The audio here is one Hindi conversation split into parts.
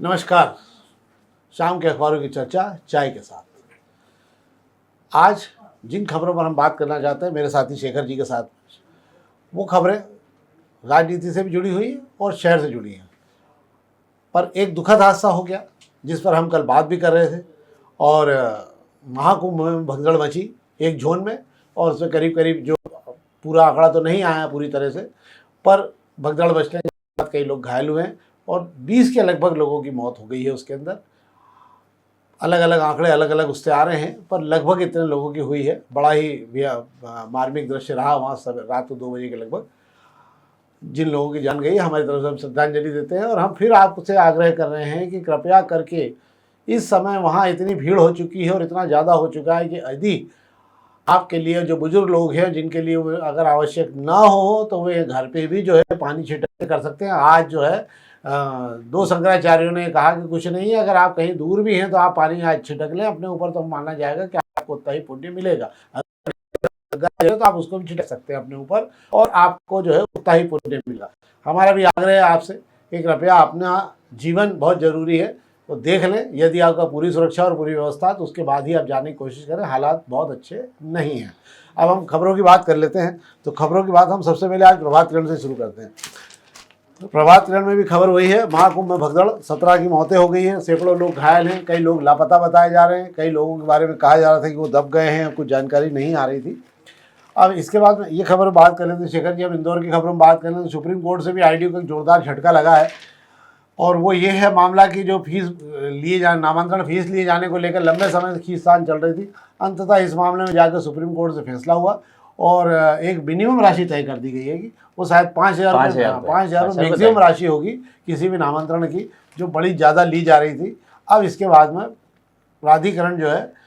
नमस्कार। शाम के अखबारों की चर्चा चाय के साथ। आज जिन खबरों पर हम बात करना चाहते हैं मेरे साथी शेखर जी के साथ, वो खबरें राजनीति से भी जुड़ी हुई हैं और शहर से जुड़ी हैं। पर एक दुखद हादसा हो गया जिस पर हम कल बात भी कर रहे थे, और महाकुंभ में भगदड़ मची एक जोन में, और उसमें करीब करीब जो पूरा आंकड़ा तो नहीं आया पूरी तरह से, पर भगदड़ मचने के बाद कई लोग घायल हुए हैं और 20 के लगभग लोगों की मौत हो गई है। उसके अंदर अलग अलग आंकड़े अलग अलग उससे आ रहे हैं, पर लगभग इतने लोगों की हुई है। बड़ा ही मार्मिक दृश्य रहा वहाँ सब रात को 2 बजे के लगभग। जिन लोगों की जान गई हमारी तरफ से हम श्रद्धांजलि देते हैं, और हम फिर आपसे आग्रह कर रहे हैं कि कृपया करके इस समय वहाँ इतनी भीड़ हो चुकी है और इतना ज़्यादा हो चुका है कि यदि आपके लिए जो बुजुर्ग लोग हैं जिनके लिए अगर आवश्यक ना हो तो वे घर पे भी जो है पानी छिड़क कर सकते हैं। आज जो है 2 शंकराचार्यों ने कहा कि कुछ नहीं है, अगर आप कहीं दूर भी हैं तो आप पानी आज छिड़क लें अपने ऊपर, तो माना जाएगा कि आपको उतना ही पुण्य मिलेगा। अगर तो आप उसको भी छिड़क सकते हैं अपने ऊपर और आपको जो है उतना ही पुण्य मिलेगा। हमारा भी आग्रह है आपसे कि कृपया अपना जीवन बहुत ज़रूरी है तो देख लें, यदि आपका पूरी सुरक्षा और पूरी व्यवस्था तो उसके बाद ही आप जाने की कोशिश करें। हालात बहुत अच्छे नहीं हैं। अब हम खबरों की बात कर लेते हैं। तो खबरों की बात हम सबसे पहले आज प्रभात किरण से शुरू करते हैं। तो प्रभात किरण में भी खबर वही है, महाकुंभ में भगदड़, 17 की मौतें हो गई हैं, सैकड़ों लोग घायल हैं, कई लोग लापता बताए जा रहे हैं, कई लोगों के बारे में कहा जा रहा था कि वो दब गए हैं, कुछ जानकारी नहीं आ रही थी। अब इसके बाद में ये खबर बात कर लेते हैं शेखर जी। हम इंदौर की खबरों में बात कर लेते हैं। सुप्रीम कोर्ट से भी आईडी को एक जोरदार झटका लगा है, और वो ये है मामला कि जो फीस लिए जाने, नामांतरण फीस लिए जाने को लेकर लंबे समय से खींचतान चल रही थी। अंततः इस मामले में जाकर सुप्रीम कोर्ट से फैसला हुआ और एक मिनिमम राशि तय कर दी गई है कि वो शायद 5,000 मैक्सिमम राशि होगी किसी भी नामांतरण की, जो बड़ी ज़्यादा ली जा रही थी। अब इसके बाद में प्राधिकरण जो है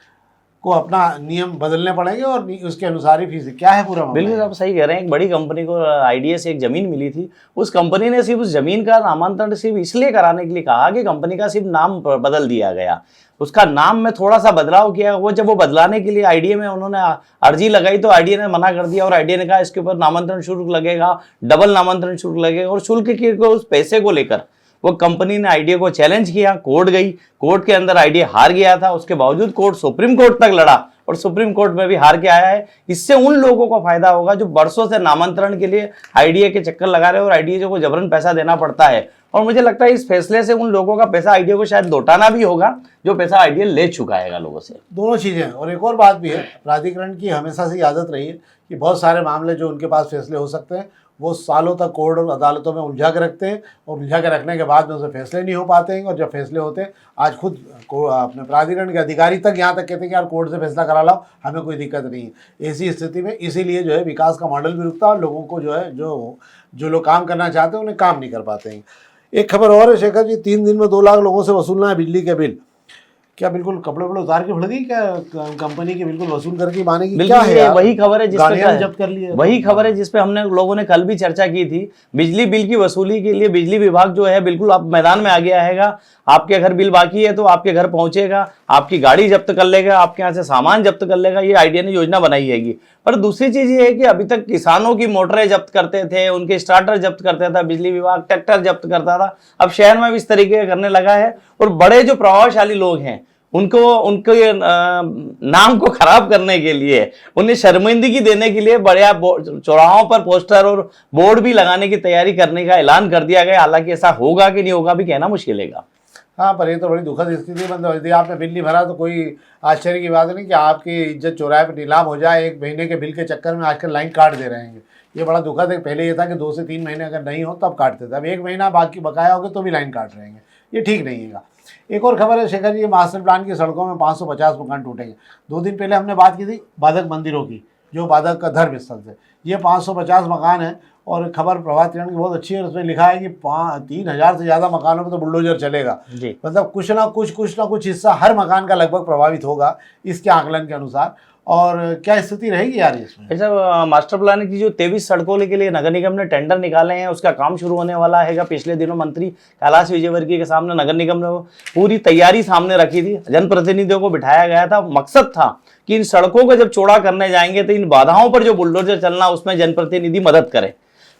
को अपना नियम बदलने पड़ेंगे और उसके अनुसार ही फीस। क्या है पूरा? बिल्कुल आप सही कह रहे हैं। एक बड़ी कंपनी को आईडीए से एक जमीन मिली थी, उस कंपनी ने सिर्फ उस जमीन का नामांतरण सिर्फ इसलिए कराने के लिए कहा कि कंपनी का सिर्फ नाम बदल दिया गया, उसका नाम में थोड़ा सा बदलाव किया। वो जब वो बदलाने के लिए आईडीए में उन्होंने अर्जी लगाई तो आईडीए ने मना कर दिया, और आईडीए ने कहा इसके ऊपर नामांतरण शुल्क लगेगा, डबल नामांतरण शुल्क लगेगा। और शुल्क के उस पैसे को लेकर वो कंपनी ने आईडीए को चैलेंज किया, कोर्ट गई, कोर्ट के अंदर आईडीए हार गया था। उसके बावजूद कोर्ट सुप्रीम कोर्ट तक लड़ा और सुप्रीम कोर्ट में भी हार के आया है। इससे उन लोगों को फायदा होगा जो बरसों से नामांतरण के लिए आईडीए के चक्कर लगा रहे हैं और आईडीए को जबरन पैसा देना पड़ता है। और मुझे लगता है इस फैसले से उन लोगों का पैसा आईडीए को शायद लौटाना भी होगा जो पैसा आईडीए ले चुकाएगा लोगों से। दोनों चीज़ें। और एक और बात भी है, प्राधिकरण की हमेशा से आदत रही है कि बहुत सारे मामले जो उनके पास फैसले हो सकते हैं वो सालों तक कोर्ट और अदालतों में उलझा के रखते हैं, और उलझा के रखने के बाद में उसे फैसले नहीं हो पाते हैं। और जब फैसले होते हैं, आज खुद अपने प्राधिकरण के अधिकारी तक यहाँ तक कहते हैं कि यार कोर्ट से फैसला करा लाओ, हमें कोई दिक्कत नहीं है। ऐसी स्थिति में इसीलिए जो है विकास का मॉडल भी रुकता है और लोगों को जो है जो लोग काम करना चाहते हैं उन्हें काम नहीं कर पाते हैं। एक खबर और है शेखर जी, 3 दिन में 2 लाख लोगों से वसूलना है बिजली के बिल। क्या बिल्कुल कपड़े वपड़े उतार के फड़ गई क्या कंपनी के, बिल्कुल वसूल करके मानेगी? क्या है वही खबर है जिसपे जब्त कर लिया, वही खबर है जिसपे हमने लोगों ने कल भी चर्चा की थी। बिजली बिल की वसूली के लिए बिजली विभाग जो है बिल्कुल अब मैदान में आ गया है। आपके घर बिल बाकी है तो आपके घर पहुंचेगा, आपकी गाड़ी जब्त कर लेगा, आपके यहाँ से सामान जब्त कर लेगा। ये आईडीए ने योजना बनाई हैगी। पर दूसरी चीज ये है कि अभी तक किसानों की मोटरें जब्त करते थे, उनके स्टार्टर जब्त करता था बिजली विभाग, ट्रैक्टर जब्त करता था। अब शहर में भी इस तरीके का करने लगा है। और बड़े जो प्रभावशाली लोग हैं उनके नाम को खराब करने के लिए, उन्हें शर्मिंदगी देने के लिए बड़े चौराहों पर पोस्टर और बोर्ड भी लगाने की तैयारी करने का ऐलान कर दिया गया। हालांकि ऐसा होगा कि नहीं होगा भी कहना मुश्किल है। हाँ, पर ये तो बड़ी दुखद स्थिति। मतलब यदि आपने बिल नहीं भरा तो कोई आश्चर्य की बात नहीं कि आपकी इज्जत चौराहे पर नीलाम हो जाए। 1 महीने के बिल के चक्कर में आजकल लाइन काट दे रहे हैं। ये बड़ा दुखद है। पहले ये था कि 2 से 3 महीने अगर नहीं हो तब काटते थे, अब 1 महीना बाकी बकाया होगा तो भी लाइन काट रहे हैं। ये ठीक नहीं है। एक और खबर है शेखर जी, मास्टर प्लान की सड़कों में 550 मकान टूटेंगे। 2 दिन पहले हमने बात की थी बाधक मंदिरों की, जो बाधक का धर्म स्थल थे। ये 550 मकान है, और खबर प्रभात किरण की बहुत अच्छी है। उसमें लिखा है कि 3,000 से ज़्यादा मकानों में तो बुलडोजर चलेगा। मतलब कुछ ना कुछ हिस्सा हर मकान का लगभग प्रभावित होगा इसके आकलन के अनुसार। और क्या स्थिति रहेगी यार इसमें? ऐसा मास्टर प्लान की जो 23 सड़कों के लिए नगर निगम ने टेंडर निकाले हैं, उसका काम शुरू होने वाला है। पिछले दिनों मंत्री कैलाश विजयवर्गीय के सामने नगर निगम ने पूरी तैयारी सामने रखी थी, जनप्रतिनिधियों को बिठाया गया था। मकसद था कि इन सड़कों को जब चौड़ा करने जाएंगे तो इन बाधाओं पर जो बुलडोजर चलना उसमें जनप्रतिनिधि मदद करें।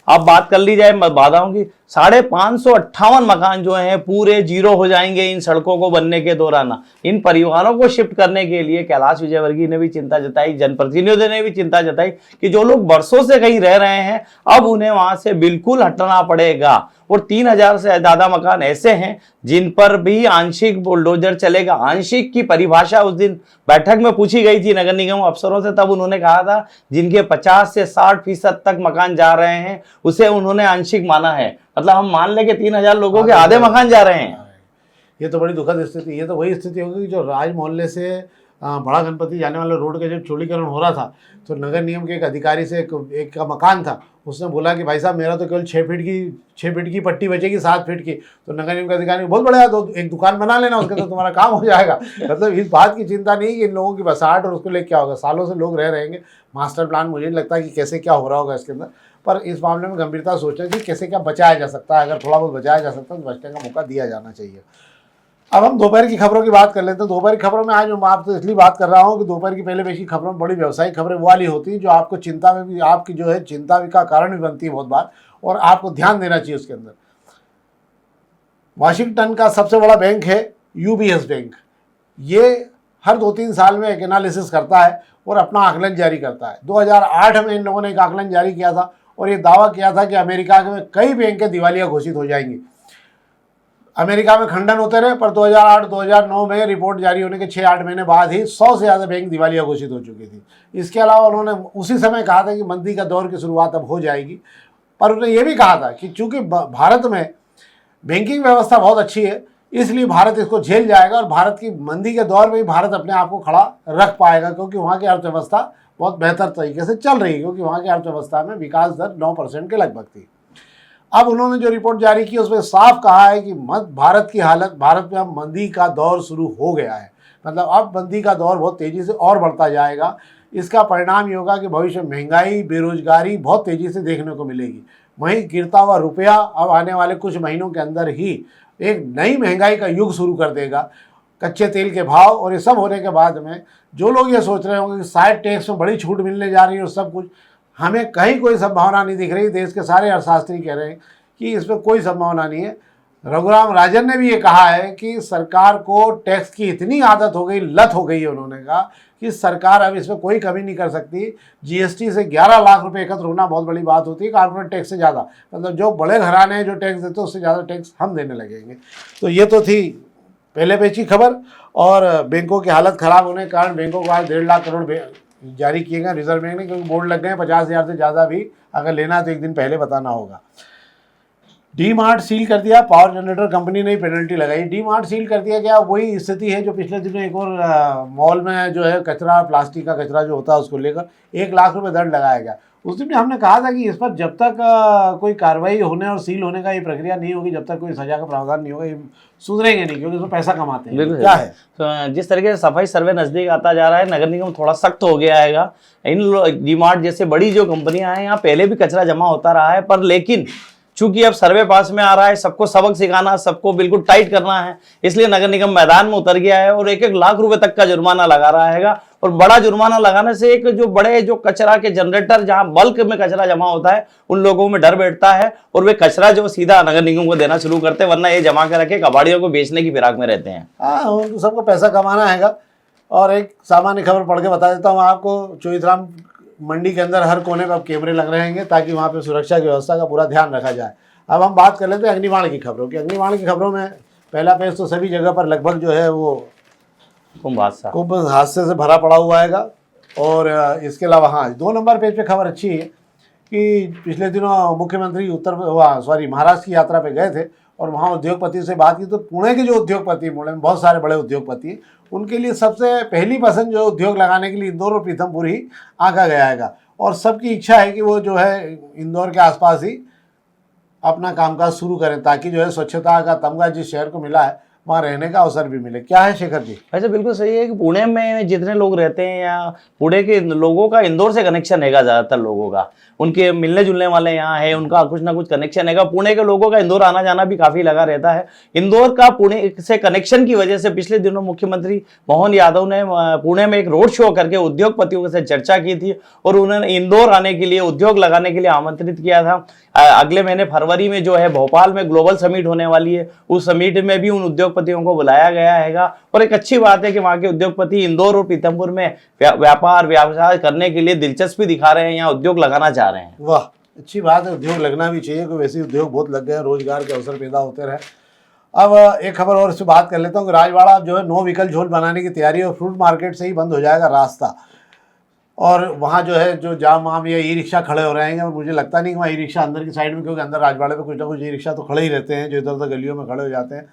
आप बात कर ली जाए बाधाओं की, 558 मकान जो हैं पूरे जीरो हो जाएंगे इन सड़कों को बनने के दौरान। इन परिवारों को शिफ्ट करने के लिए कैलाश विजयवर्गीय ने भी चिंता जताई, जनप्रतिनिधियों ने भी चिंता जताई कि जो लोग बरसों से कहीं रह रहे हैं अब उन्हें वहां से बिल्कुल हटना पड़ेगा। और 3000 से ज्यादा मकान ऐसे हैं जिन पर भी आंशिक बुलडोजर चलेगा। आंशिक की परिभाषा उस दिन बैठक में पूछी गई थी नगर निगम अफसरों से, तब उन्होंने कहा था जिनके 50 से 60% तक मकान जा रहे हैं उसे उन्होंने आंशिक माना है। मतलब हम मान लें कि 3000 लोगों के आधे मकान जा रहे हैं। ये तो बड़ी दुखद स्थिति। ये तो वही स्थिति होगी जो राज मोहल्ले से बड़ा गणपति जाने वाले रोड का जब चौड़ीकरण हो रहा था तो नगर निगम के एक अधिकारी से एक का मकान था, उसने बोला कि भाई साहब मेरा तो केवल 6 फीट की पट्टी बचेगी 7 फीट की। तो नगर निगम के अधिकारी बहुत बढ़िया, तो एक दुकान बना लेना उसके तो तुम्हारा काम हो जाएगा। मतलब इस बात की चिंता नहीं कि इन लोगों की बसाहट और उसको लेकर क्या होगा, सालों से लोग रह रहेंगे। मास्टर प्लान मुझे नहीं लगता कि कैसे क्या हो रहा होगा इसके अंदर, पर इस मामले में गंभीरता सोचना कि कैसे क्या बचाया जा सकता है। अगर थोड़ा बहुत बचाया जा सकता है तो बचने का मौका दिया जाना चाहिए। अब हम दोपहर की खबरों की बात कर लेते हैं। दोपहर की खबरों में आज मैं आपसे इसलिए बात कर रहा हूं कि दोपहर की पहले पेशी खबरों में बड़ी व्यावसायिक खबरें वो वाली होती हैं जो आपको चिंता में भी, आपकी जो है चिंता का कारण भी बनती है बहुत बार, और आपको ध्यान देना चाहिए उसके अंदर। वाशिंगटन का सबसे बड़ा बैंक है यूबीएस बैंक। ये हर 2-3 साल में एक एनालिसिस करता है और अपना आकलन जारी करता है। 2008 में इन लोगों ने एक आकलन जारी किया था और ये दावा किया था कि अमेरिका में कई बैंकें दिवालिया घोषित हो जाएंगी। अमेरिका में खंडन होते रहे, पर 2008-2009 में रिपोर्ट जारी होने के 6-8 महीने बाद ही 100 से ज़्यादा बैंक दिवालिया घोषित हो चुकी थी। इसके अलावा उन्होंने उसी समय कहा था कि मंदी का दौर की शुरुआत अब हो जाएगी, पर उन्होंने ये भी कहा था कि चूंकि भारत में बैंकिंग व्यवस्था बहुत अच्छी है इसलिए भारत इसको झेल जाएगा और भारत की मंदी के दौर में ही भारत अपने आप को खड़ा रख पाएगा, क्योंकि वहाँ की अर्थव्यवस्था बहुत बेहतर तरीके से चल रही है, क्योंकि वहाँ की अर्थव्यवस्था में विकास दर 9% के लगभग थी। अब उन्होंने जो रिपोर्ट जारी की उसमें साफ कहा है कि भारत में अब मंदी का दौर शुरू हो गया है। मतलब अब मंदी का दौर बहुत तेज़ी से और बढ़ता जाएगा। इसका परिणाम ये होगा कि भविष्य में महंगाई, बेरोजगारी बहुत तेज़ी से देखने को मिलेगी। वहीं गिरता हुआ रुपया अब आने वाले कुछ महीनों के अंदर ही एक नई महंगाई का युग शुरू कर देगा। कच्चे तेल के भाव और ये सब होने के बाद में जो लोग ये सोच रहे होंगे कि शायद टैक्स में बड़ी छूट मिलने जा रही है और सब कुछ, हमें कहीं कोई संभावना नहीं दिख रही। देश के सारे अर्थशास्त्री कह रहे हैं कि इसमें कोई संभावना नहीं है। रघुराम राजन ने भी ये कहा है कि सरकार को टैक्स की इतनी आदत हो गई, लत हो गई है, उन्होंने कहा कि सरकार अब इसमें कोई कमी नहीं कर सकती। जीएसटी से 11 लाख रुपए एकत्र होना बहुत बड़ी बात होती है, कॉर्पोरेट टैक्स से ज़्यादा। मतलब जो बड़े घराने हैं जो टैक्स देते हैं उससे ज़्यादा टैक्स हम देने लगेंगे। तो ये तो थी पहले पेज की खबर। और बैंकों की हालत ख़राब होने के कारण बैंकों को आज 1.5 लाख करोड़ जारी किए गए रिजर्व बैंक ने, क्योंकि बोर्ड लग गए 50,000 से ज़्यादा भी अगर लेना तो एक दिन पहले बताना होगा। डी मार्ट सील कर दिया, पावर जनरेटर कंपनी ने पेनल्टी लगाई। डी मार्ट सील कर दिया गया, वही स्थिति है जो पिछले दिनों एक और मॉल में जो है कचरा, प्लास्टिक का कचरा जो होता है उसको लेकर 1 लाख रुपए दंड लगाया गया। उस दिन हमने कहा था कि इस पर जब तक कोई कार्रवाई होने और सील होने का ये प्रक्रिया नहीं होगी, जब तक कोई सजा का प्रावधान नहीं होगा, ये सुधरेंगे नहीं, क्योंकि इसमें पैसा कमाते हैं। क्या है तो जिस तरीके से सफाई सर्वे नजदीक आता जा रहा है, नगर निगम थोड़ा सख्त हो गया है। इन डी मार्ट जैसे बड़ी जो कंपनियां हैं यहाँ पहले भी कचरा जमा होता रहा है, पर लेकिन चूंकि अब सर्वे पास में आ रहा है, सबको सबक सिखाना, सबको बिल्कुल टाइट करना है, इसलिए नगर निगम मैदान में उतर गया है और 1-1 लाख रुपए तक का जुर्माना लगा रहा है। और बड़ा जुर्माना लगाने से एक जो बड़े जो कचरा के जनरेटर जहां बल्क में कचरा जमा होता है उन लोगों में डर बैठता है और वे कचरा जो सीधा नगर निगम को देना शुरू करते हैं, वरना ये जमा के रखे कबाड़ियों को बेचने की फिराक में रहते हैं। हाँ, सबको पैसा कमाना है। और एक सामान्य खबर पढ़ के बता देता हूँ आपको। चोईथराम मंडी के अंदर हर कोने पर अब कैमरे लग रहे हैं ताकि वहाँ पे सुरक्षा की व्यवस्था का पूरा ध्यान रखा जाए। अब हम बात कर लेते हैं अग्निबाण की खबरों की। अग्निबाण की खबरों में पहला पेज तो सभी जगह पर लगभग जो है वो कुंभ हादसे से भरा पड़ा हुआ है। और इसके अलावा हाँ, 2 नंबर पेज पे खबर अच्छी है कि पिछले दिनों मुख्यमंत्री महाराष्ट्र की यात्रा पे गए थे और वहाँ उद्योगपति से बात की। तो पुणे के जो उद्योगपति, पुणे में बहुत सारे बड़े उद्योगपति हैं, उनके लिए सबसे पहली पसंद जो उद्योग लगाने के लिए इंदौर और पीथमपुर ही आंका गया है। और सबकी इच्छा है कि वो जो है इंदौर के आसपास ही अपना कामकाज शुरू करें, ताकि जो है स्वच्छता का तमगा जिस शहर को मिला है वहाँ रहने का अवसर भी मिले। क्या है शेखर जी? वैसे बिल्कुल सही है कि पुणे में जितने लोग रहते हैं या पुणे के लोगों का इंदौर से कनेक्शन हैगा, ज़्यादातर लोगों का, उनके मिलने जुलने वाले यहाँ है, उनका कुछ ना कुछ कनेक्शन हैगा। पुणे के लोगों का इंदौर आना जाना भी काफ़ी लगा रहता है। इंदौर का पुणे से कनेक्शन की वजह से पिछले दिनों मुख्यमंत्री मोहन यादव ने पुणे में एक रोड शो करके उद्योगपतियों से चर्चा की थी और उन्होंने इंदौर आने के लिए, उद्योग लगाने के लिए आमंत्रित किया था। अगले महीने फरवरी में जो है भोपाल में ग्लोबल समिट होने वाली है, उस समिट में भी उन उद्योगपतियों को बुलाया गया हैगा। और एक अच्छी बात है कि वहाँ के उद्योगपति इंदौर और पीथमपुर में व्यापार व्यवसाय करने के लिए दिलचस्पी दिखा रहे हैं, यहाँ उद्योग लगाना चाह रहे हैं। वाह, अच्छी बात है, उद्योग लगना भी चाहिए, क्योंकि वैसे उद्योग बहुत लग गए हैं, रोजगार के अवसर पैदा होते रहे। अब एक खबर और इससे बात कर लेता हूँ कि राजवाड़ा जो है नो व्हीकल झोल बनाने की तैयारी है और फ्रूट मार्केट से ही बंद हो जाएगा रास्ता। और वहाँ जो है जो जाम वाम या ई रिक्शा खड़े हो रहे हैं, और मुझे लगता नहीं कि वहाँ ई रिक्शा अंदर की साइड में, क्योंकि अंदर राजवाड़े पे कुछ ना कुछ ई रिक्शा तो खड़े ही रहते हैं जो इधर उधर गलियों में खड़े हो जाते हैं।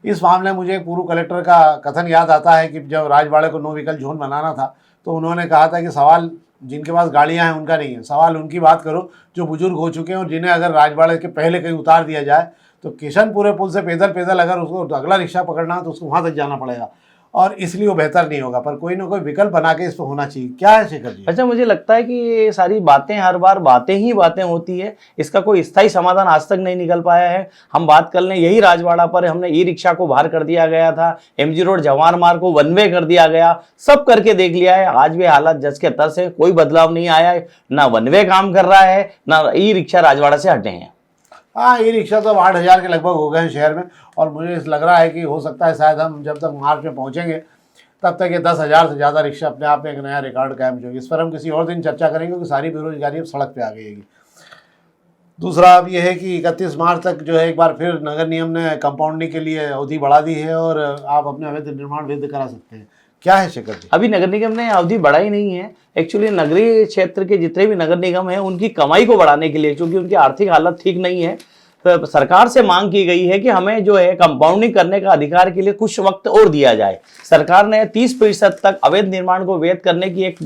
इस मामले में मुझे पूर्व कलेक्टर का कथन याद आता है कि जब राजवाड़े को नो व्हीकल जोन बनाना था तो उन्होंने कहा था कि सवाल जिनके पास गाड़ियाँ हैं उनका नहीं है, सवाल उनकी बात करो जो बुजुर्ग हो चुके हैं और जिन्हें अगर राजवाड़े के पहले कहीं उतार दिया जाए तो किशनपुरे पुल से पैदल अगर उसको अगला रिक्शा पकड़ना है तो उसको वहाँ तक जाना पड़ेगा, और इसलिए वो बेहतर नहीं होगा। पर कोई ना कोई विकल्प बना के इस पर होना चाहिए। क्या है शेखर जी? अच्छा, मुझे लगता है कि ये सारी बातें हर बार बातें ही बातें होती है, इसका कोई स्थायी समाधान आज तक नहीं निकल पाया है। हम बात कर लें यही राजवाड़ा पर हमने ई रिक्शा को बाहर कर दिया गया था, एमजी रोड जवाहर मार्ग को वन वे कर दिया गया, सब करके देख लिया है, आज भी हालात जस के तस है, कोई बदलाव नहीं आया है, ना वन वे काम कर रहा है, ना ई रिक्शा राजवाड़ा से हटे हैं। हाँ, ई रिक्शा तो 8,000 के लगभग हो गए हैं शहर में, और मुझे लग रहा है कि हो सकता है शायद हम जब तक मार्च में पहुँचेंगे तब तक ये 10,000 से ज़्यादा रिक्शा अपने आप में एक नया रिकॉर्ड कायम होगी। इस पर हम किसी और दिन चर्चा करेंगे, क्योंकि सारी बेरोजगारी अब सड़क पे आ गई है। दूसरा अब यह है कि 31 मार्च तक जो है एक बार फिर नगर निगम ने कंपाउंडिंग के लिए अवधि बढ़ा दी है और आप अपने अवैध निर्माण वैध करा सकते हैं। क्या है शेखर जी? अभी नगर निगम ने अवधि बढ़ाई नहीं है। एक्चुअली नगरीय क्षेत्र के जितने भी नगर निगम हैं उनकी कमाई को बढ़ाने के लिए, क्योंकि उनकी आर्थिक हालत ठीक नहीं है, तो सरकार से मांग की गई है कि हमें जो है कंपाउंडिंग करने का अधिकार के लिए कुछ वक्त और दिया जाए। सरकार ने 30% तक अवैध निर्माण को वैध करने की एक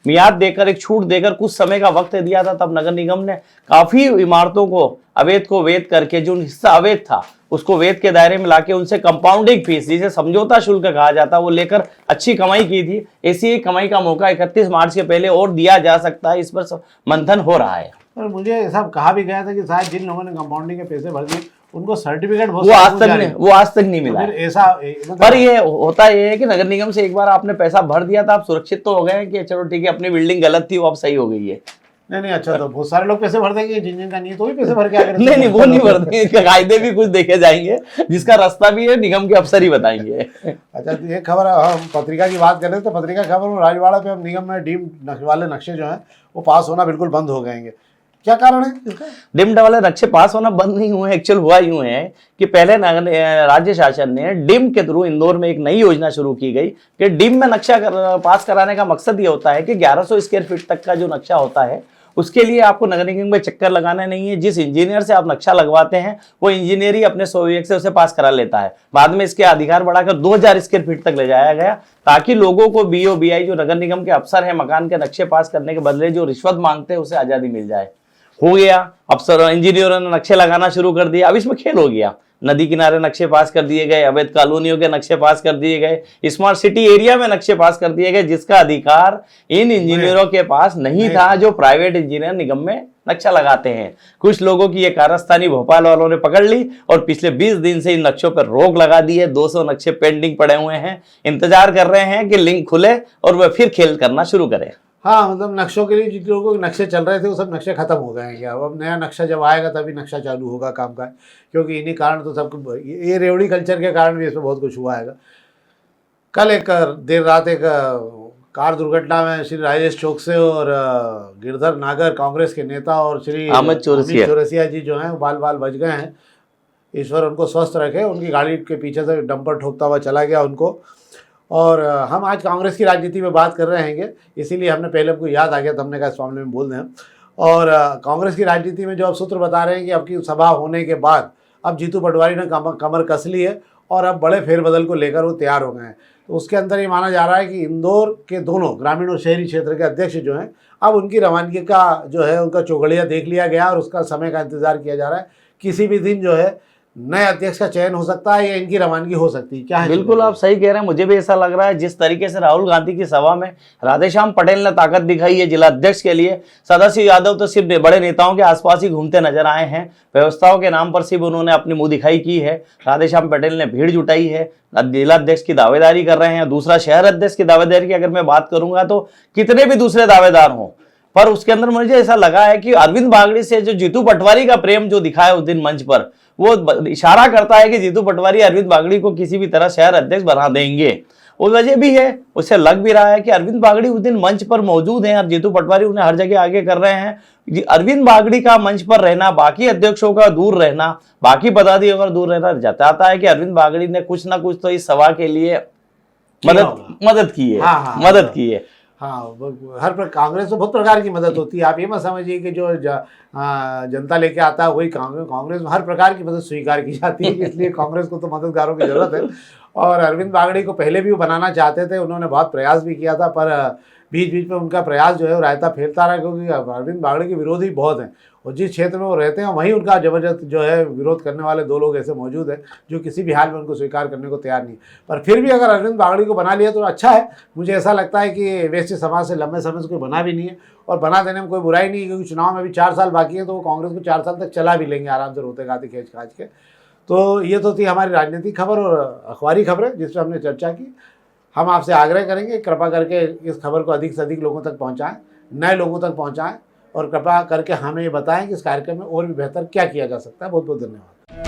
मियाद देकर, एक छूट देकर कुछ समय का वक्त दिया था। तब नगर निगम ने काफी इमारतों को अवैध को वैध करके, जो हिस्सा अवैध था उसको वैध के दायरे में लाके उनसे कंपाउंडिंग फीस, जिसे समझौता शुल्क कहा जाता है, वो लेकर अच्छी कमाई की थी। ऐसी ही कमाई का मौका 31 मार्च के पहले और दिया जा सकता है, इस पर मंथन हो रहा है। और मुझे ऐसा कहा भी गया था कि शायद जिन लोगों ने कंपाउंडिंग के पैसे भर दिए उनको सर्टिफिकेट वो आज तक नहीं मिला। तो फिर ऐसा पर ये होता ये है कि नगर निगम से एक बार आपने पैसा भर दिया था, आप सुरक्षित तो हो गए कि चलो ठीक है अपनी बिल्डिंग गलत थी वो अब सही हो गई है। नहीं, अच्छा, तो बहुत सारे लोग पैसे भर देंगे जिनका नहीं है तो भी पैसे भर के आगे नहीं, वो नहीं भर देंगे, कायदे भी कुछ देखे जाएंगे, जिसका रास्ता भी है निगम के अफसर ही बताएंगे। अच्छा, तो ये खबर हम पत्रिका की बात कर रहे थे, तो पत्रिका खबर राजवाड़ा पे अब निगम में डीम वाले नक्शे जो हैं वो पास होना बिल्कुल बंद हो गएंगे। क्या कारण है इसका? डिम्ड वाले नक्शे पास होना बंद नहीं हुए, एक्चुअल हुआ यूं है कि पहले राज्य शासन ने डिम के थ्रू इंदौर में एक नई योजना शुरू की गई कि डिम में नक्शा पास कराने का मकसद ये होता है कि 1100 स्क्वायर फीट तक का जो नक्शा होता है उसके लिए आपको नगर निगम में चक्कर लगाना नहीं है। जिस इंजीनियर से आप नक्शा लगवाते हैं वो इंजीनियर ही अपने सोवियत से उसे पास करा लेता है। बाद में इसके अधिकार बढ़ाकर 2000 स्क्वायर फीट तक ले जाया गया, ताकि लोगों को BOBI जो नगर निगम के अफसर हैं मकान के नक्शे पास करने के बदले जो रिश्वत मांगते हैं उसे आज़ादी मिल जाए। हो गया, अफसर इंजीनियरों ने नक्शे लगाना शुरू कर दिया। अब इसमें खेल हो गया, नदी किनारे नक्शे पास कर दिए गए, अवैध कॉलोनियों के नक्शे पास कर दिए गए, स्मार्ट सिटी एरिया में नक्शे पास कर दिए गए, जिसका अधिकार इन इंजीनियरों के पास नहीं था जो प्राइवेट इंजीनियर निगम में नक्शा लगाते हैं। कुछ लोगों की ये कारस्तानी भोपाल वालों ने पकड़ ली और पिछले 20 दिन से इन नक्शों पर रोक लगा दी है। 200 नक्शे पेंडिंग पड़े हुए हैं, इंतजार कर रहे हैं कि लिंक खुले और वह फिर खेल करना शुरू करें। हाँ, मतलब नक्शों के लिए जिन लोगों के नक्शे चल रहे थे वो सब नक्शे खत्म हो गए हैं क्या? अब नया नक्शा जब आएगा तभी नक्शा चालू होगा काम का, क्योंकि इन्हीं कारण तो सब ये रेवड़ी कल्चर के कारण भी इसमें बहुत कुछ हुआ है। कल एक देर रात एक कार दुर्घटना में श्री राजेश चौकसे और गिरधर नागर कांग्रेस के नेता और श्री अमित चौरसिया जी जो हैं बाल बच गए हैं। ईश्वर उनको स्वस्थ रखे। उनकी गाड़ी के पीछे से डंपर ठोकता हुआ चला गया उनको। और हम आज कांग्रेस की राजनीति में बात कर रहे हैं, इसीलिए हमने पहले हमको याद आ गया तो हमने कहा इस मामले में बोल दें। और कांग्रेस की राजनीति में जो अब सूत्र बता रहे हैं कि अब की सभा होने के बाद अब जीतू पटवारी ने कमर कस ली है और अब बड़े फेरबदल को लेकर वो तैयार हो गए हैं। तो उसके अंदर ये माना जा रहा है कि इंदौर के दोनों ग्रामीण और शहरी क्षेत्र के अध्यक्ष जो हैं अब उनकी रवानगी का जो है उनका चौगड़िया देख लिया गया और उसका समय का इंतज़ार किया जा रहा है। किसी भी दिन जो है नए अध्यक्ष का चयन हो सकता है या इनकी रवानगी हो सकती है, क्या है? बिल्कुल आप सही कह रहे हैं, मुझे भी ऐसा लग रहा है। जिस तरीके से राहुल गांधी की सभा में राधेश्याम पटेल ने ताकत दिखाई है जिला अध्यक्ष के लिए, सदाशिव यादव तो सिर्फ बड़े नेताओं के आसपास ही घूमते नजर आए हैं, व्यवस्थाओं के नाम पर सिर्फ उन्होंने अपनी मुंह दिखाई की है। राधेश्याम पटेल ने भीड़ जुटाई है, जिला अध्यक्ष की दावेदारी कर रहे हैं। दूसरा, शहर अध्यक्ष की दावेदारी की अगर मैं बात करूंगा तो कितने भी दूसरे दावेदार हों, पर उसके अंदर मुझे ऐसा लगा है कि अरविंद बागड़ी से जो जीतू पटवारी का प्रेम जो दिखाया उस दिन मंच पर, वो इशारा करता है कि जीतू पटवारी अरविंद बागड़ी को किसी भी तरह शहर अध्यक्ष बना देंगे। वो वजह भी है, उससे लग भी रहा है कि अरविंद बागड़ी उस दिन मंच पर मौजूद हैं और जीतू पटवारी उन्हें हर जगह आगे कर रहे हैं। अरविंद बागड़ी का मंच पर रहना, बाकी अध्यक्षों का दूर रहना, बाकी पदाधिकारियों का दूर रहना जताता है कि अरविंद बागड़ी ने कुछ ना कुछ तो इस सभा के लिए मदद की है। मदद की है। हाँ, हर कांग्रेस में बहुत प्रकार की मदद होती है। आप ये मत समझिए कि जो जनता लेके आता है वही कांग्रेस में हर प्रकार की मदद स्वीकार की जाती है, इसलिए कांग्रेस को तो मददगारों की जरूरत है। और अरविंद बागड़ी को पहले भी वो बनाना चाहते थे, उन्होंने बहुत प्रयास भी किया था, पर बीच बीच में उनका प्रयास जो है वो रायता फैलता रहा, क्योंकि अरविंद बागड़ी के विरोधी बहुत हैं और जिस क्षेत्र में वो रहते हैं वहीं उनका जबरदस्त जो है विरोध करने वाले दो लोग ऐसे मौजूद हैं जो किसी भी हाल में उनको स्वीकार करने को तैयार नहीं। पर फिर भी अगर अरविंद बागड़ी को बना लिया तो अच्छा है। मुझे ऐसा लगता है कि वैश्य समाज से लंबे समय से कोई बना भी नहीं है और बना देने में कोई बुराई नहीं है, क्योंकि चुनाव में भी 4 साल बाकी है, तो वो कांग्रेस को 4 साल तक चला भी लेंगे आराम से, रोते गाते खींच खाच के। तो ये तो थी हमारी राजनीतिक खबर और अखबारी खबरें जिस पर हमने चर्चा की। हम आपसे आग्रह करेंगे कृपा करके इस खबर को अधिक से अधिक लोगों तक पहुँचाएँ, नए लोगों तक पहुँचाएँ और कृपा करके हमें ये बताएं कि इस कार्यक्रम में और भी बेहतर क्या किया जा सकता है। बहुत बहुत धन्यवाद।